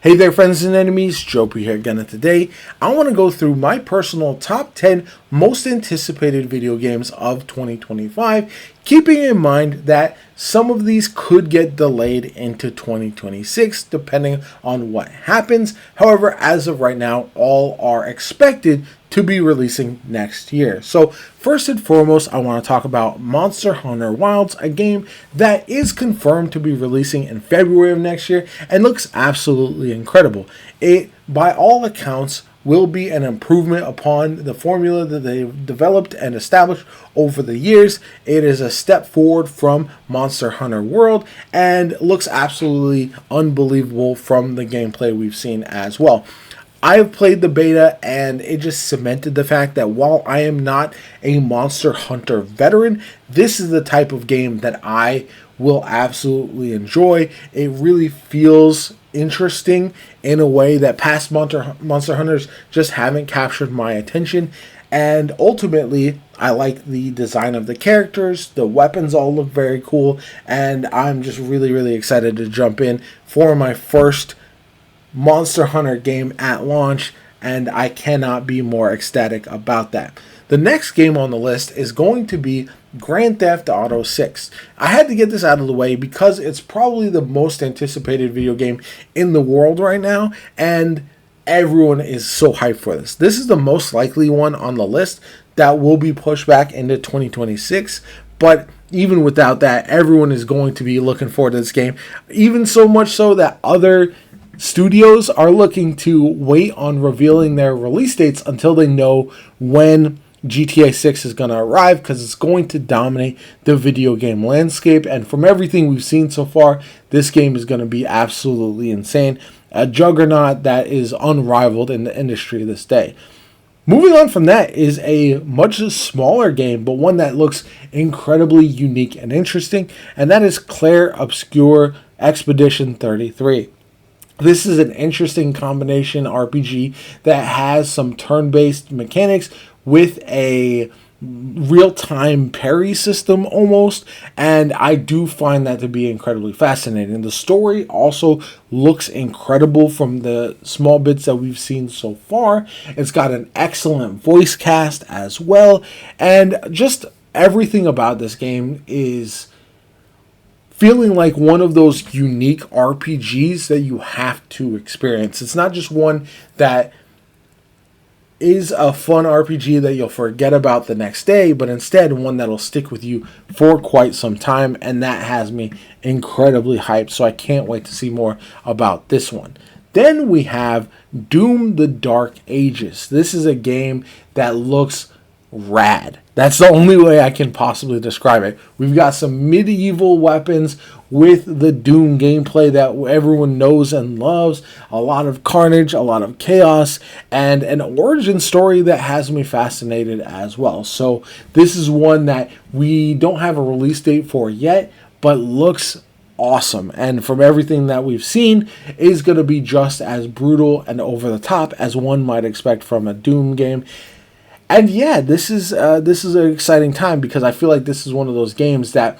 Hey there, friends and enemies, Joe here again, and today I want to go through my personal top 10 most anticipated video games of 2025, keeping in mind that some of these could get delayed into 2026 depending on what happens. However, as of right now, all are expected to be releasing next year. So first and foremost, I want to talk about Monster Hunter Wilds, a game that is confirmed to be releasing in February of next year and looks absolutely incredible. It, by all accounts, will be an improvement upon the formula that they've developed and established over the years. It is a step forward from Monster Hunter World and looks absolutely unbelievable from the gameplay we've seen as well. I have played the beta and it just cemented the fact that while I am not a Monster Hunter veteran, this is the type of game that I will absolutely enjoy. It really feels interesting in a way that past Monster Hunters just haven't captured my attention. And ultimately, I like the design of the characters. The weapons all look very cool. And I'm just really excited to jump in for my first Monster Hunter game at launch, and I cannot be more ecstatic about that. The next game on the list is going to be Grand Theft Auto 6. I had to get this out of the way because it's probably the most anticipated video game in the world right now, and everyone is so hyped for this. This is the most likely one on the list that will be pushed back into 2026, but even without that, everyone is going to be looking forward to this game, even so much so that other studios are looking to wait on revealing their release dates until they know when GTA 6 is going to arrive, because it's going to dominate the video game landscape. And from everything we've seen so far, this game is going to be absolutely insane. A juggernaut that is unrivaled in the industry to this day. Moving on from that is a much smaller game, but one that looks incredibly unique and interesting, and that is Clair Obscur Expedition 33. This is an interesting combination RPG that has some turn-based mechanics with a real-time parry system almost, and I do find that to be incredibly fascinating. The story also looks incredible from the small bits that we've seen so far. It's got an excellent voice cast as well, and just everything about this game is feeling like one of those unique RPGs that you have to experience. It's not just one that is a fun RPG that you'll forget about the next day, but instead one that'll stick with you for quite some time, and that has me incredibly hyped, so I can't wait to see more about this one. Then we have Doom: The Dark Ages. This is a game that looks rad. That's the only way I can possibly describe it. We've got some medieval weapons with the Doom gameplay that everyone knows and loves. A lot of carnage, a lot of chaos, and an origin story that has me fascinated as well. So this is one that we don't have a release date for yet, but looks awesome. And from everything that we've seen, is going to be just as brutal and over the top as one might expect from a Doom game. And yeah, this is an exciting time because I feel like this is one of those games that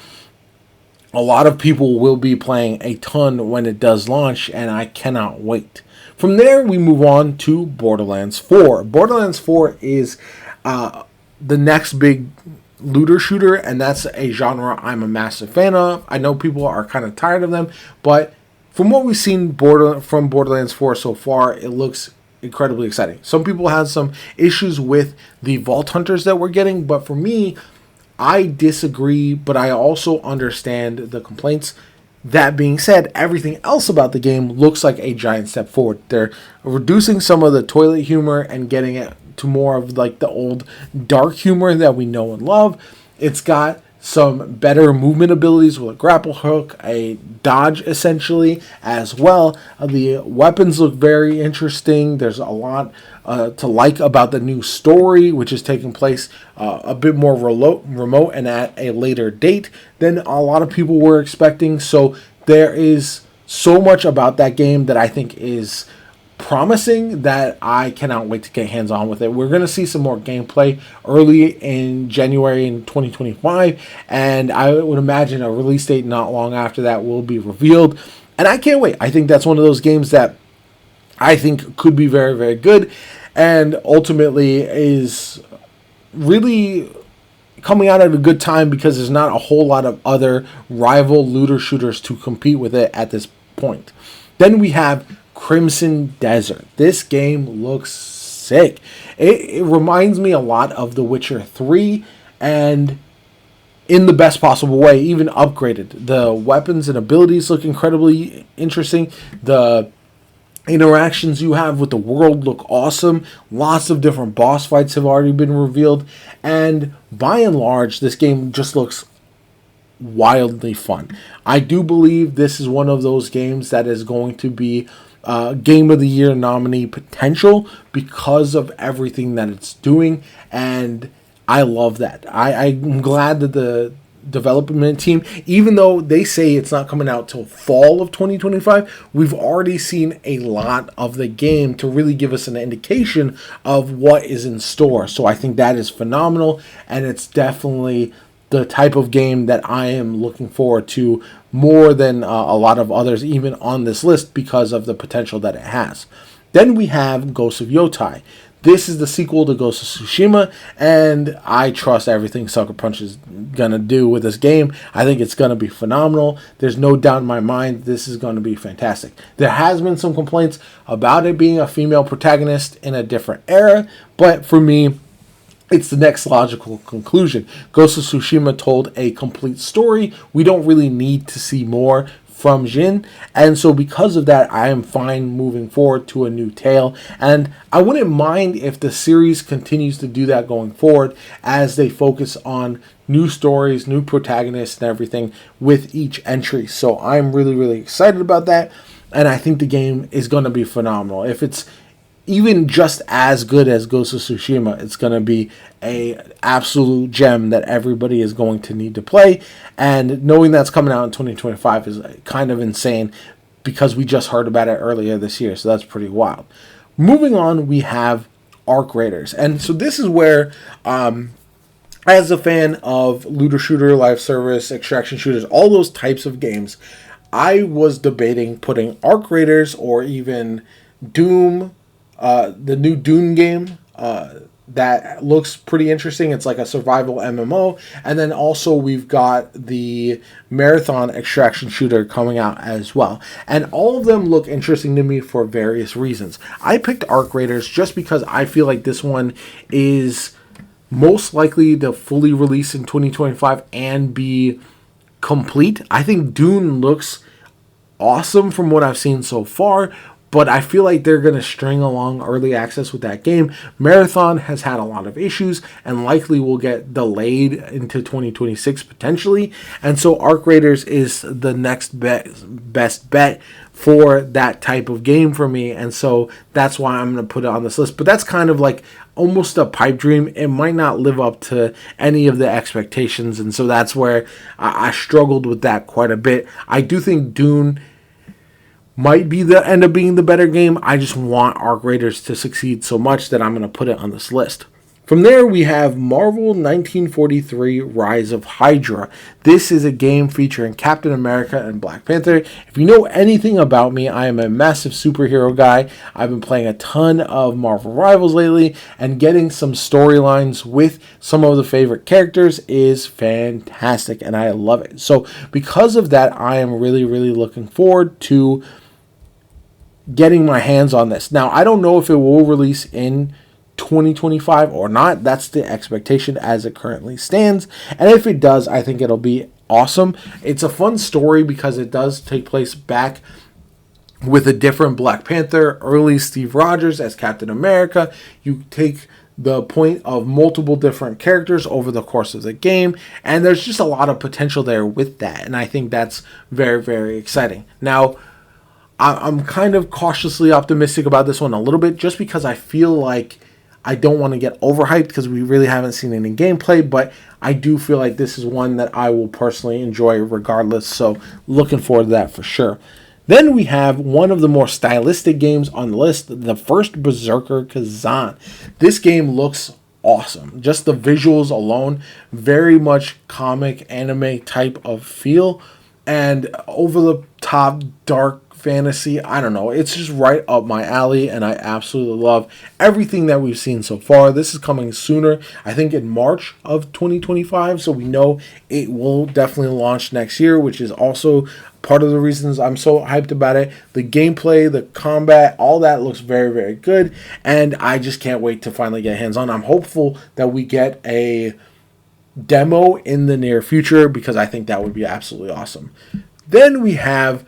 a lot of people will be playing a ton when it does launch, and I cannot wait. From there, we move on to Borderlands 4. Borderlands 4 is the next big looter shooter, and that's a genre I'm a massive fan of. I know people are kind of tired of them, but from what we've seen from Borderlands 4 so far, it looks incredibly exciting. Some people had some issues with the Vault Hunters that we're getting, but for me, I disagree, but I also understand the complaints. That being said, everything else about the game looks like a giant step forward. They're reducing some of the toilet humor and getting it to more of like the old dark humor that we know and love. It's got some better movement abilities with a grapple hook, a dodge essentially as well. The weapons look very interesting. There's a lot to like about the new story, which is taking place a bit more remote and at a later date than a lot of people were expecting. So there is so much about that game that I think is promising that I cannot wait to get hands on with it. We're going to see some more gameplay early in January in 2025, and I would imagine a release date not long after that will be revealed, and I can't wait. I think that's one of those games that I think could be very, very good, and ultimately is really coming out at a good time because there's not a whole lot of other rival looter shooters to compete with it at this point. Then we have Crimson Desert. This game looks sick. It reminds me a lot of The Witcher 3, and in the best possible way, even upgraded. The weapons and abilities look incredibly interesting. The interactions you have with the world look awesome. Lots of different boss fights have already been revealed. And by and large, this game just looks wildly fun. I do believe this is one of those games that is going to be Game of the Year nominee potential because of everything that it's doing. And I love that. I'm glad that the development team, even though they say it's not coming out till fall of 2025, we've already seen a lot of the game to really give us an indication of what is in store. So I think that is phenomenal, and it's definitely the type of game that I am looking forward to more than a lot of others even on this list because of the potential that it has. Then we have Ghost of Yotai. This is the sequel to Ghost of Tsushima, and I trust everything Sucker Punch is going to do with this game. I think it's going to be phenomenal. There's no doubt in my mind this is going to be fantastic. There has been some complaints about it being a female protagonist in a different era, but for me, it's the next logical conclusion. Ghost of Tsushima told a complete story. We don't really need to see more from Jin, and so because of that, I am fine moving forward to a new tale, and I wouldn't mind if the series continues to do that going forward as they focus on new stories, new protagonists, and everything with each entry. So I'm really, really excited about that, and I think the game is going to be phenomenal. If it's even just as good as Ghost of Tsushima, it's going to be a absolute gem that everybody is going to need to play. And knowing that's coming out in 2025 is kind of insane because we just heard about it earlier this year. So that's pretty wild. Moving on, we have Arc Raiders. And so this is where, as a fan of looter shooter, live service, extraction shooters, all those types of games, I was debating putting Arc Raiders or even Doom, the new Dune game, that looks pretty interesting. It's like a survival MMO. And then also we've got the Marathon extraction shooter coming out as well. And all of them look interesting to me for various reasons. I picked Arc Raiders just because I feel like this one is most likely to fully release in 2025 and be complete. I think Dune looks awesome from what I've seen so far, but I feel like they're going to string along early access with that game. Marathon has had a lot of issues and likely will get delayed into 2026 potentially. And so Arc Raiders is the next best bet for that type of game for me. And so that's why I'm going to put it on this list. But that's kind of like almost a pipe dream. It might not live up to any of the expectations. And so that's where I struggled with that quite a bit. I do think Dune might end up being the better game. I just want Arc Raiders to succeed so much that I'm going to put it on this list. From there, we have Marvel 1943 Rise of Hydra. This is a game featuring Captain America and Black Panther. If you know anything about me, I am a massive superhero guy. I've been playing a ton of Marvel Rivals lately, and getting some storylines with some of the favorite characters is fantastic, and I love it. So because of that, I am really, really looking forward to getting my hands on this. Now, I don't know if it will release in 2025 or not. That's the expectation as it currently stands. And if it does, I think it'll be awesome. It's a fun story because it does take place back with a different Black Panther, early Steve Rogers as Captain America. You take the point of multiple different characters over the course of the game, and there's just a lot of potential there with that. And I think that's very, very exciting. Now, I'm kind of cautiously optimistic about this one a little bit just because I feel like I don't want to get overhyped because we really haven't seen any gameplay, but I do feel like this is one that I will personally enjoy regardless, so looking forward to that for sure. Then we have one of the more stylistic games on the list, the first Berserker Kazan. This game looks awesome. Just the visuals alone, very much comic anime type of feel, and over the top dark fantasy. I don't know. It's just right up my alley, and I absolutely love everything that we've seen so far. This is coming sooner, I think in March of 2025, so we know it will definitely launch next year, which is also part of the reasons I'm so hyped about it. The gameplay, the combat, all that looks very, very good, and I just can't wait to finally get hands on. I'm hopeful that we get a demo in the near future because I think that would be absolutely awesome. Then we have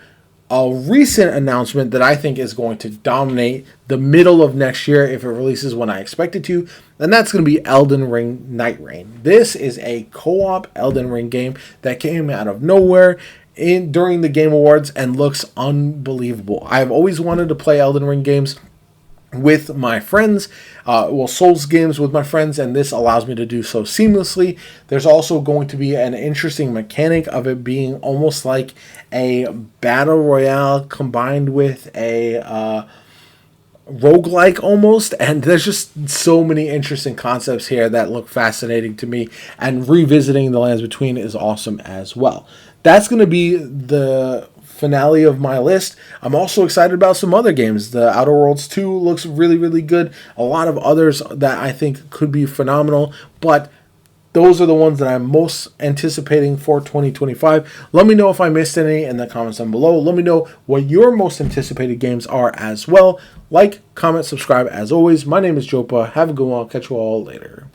a recent announcement that I think is going to dominate the middle of next year if it releases when I expect it to, and that's going to be Elden Ring Night Reign. This is a co-op Elden Ring game that came out of nowhere during the Game Awards and looks unbelievable. I've always wanted to play Elden Ring games with my friends, Souls games with my friends, and this allows me to do so seamlessly. There's also going to be an interesting mechanic of it being almost like a battle royale combined with a roguelike almost, and there's just so many interesting concepts here that look fascinating to me, and revisiting the Lands Between is awesome as well. That's going to be the finale of my list. I'm also excited about some other games. The Outer Worlds 2 looks really, really good. A lot of others that I think could be phenomenal, but those are the ones that I'm most anticipating for 2025. Let me know if I missed any in the comments down below. Let me know what your most anticipated games are as well. Like, comment, subscribe as always. My name is Jopa. Have a good one. I'll catch you all later.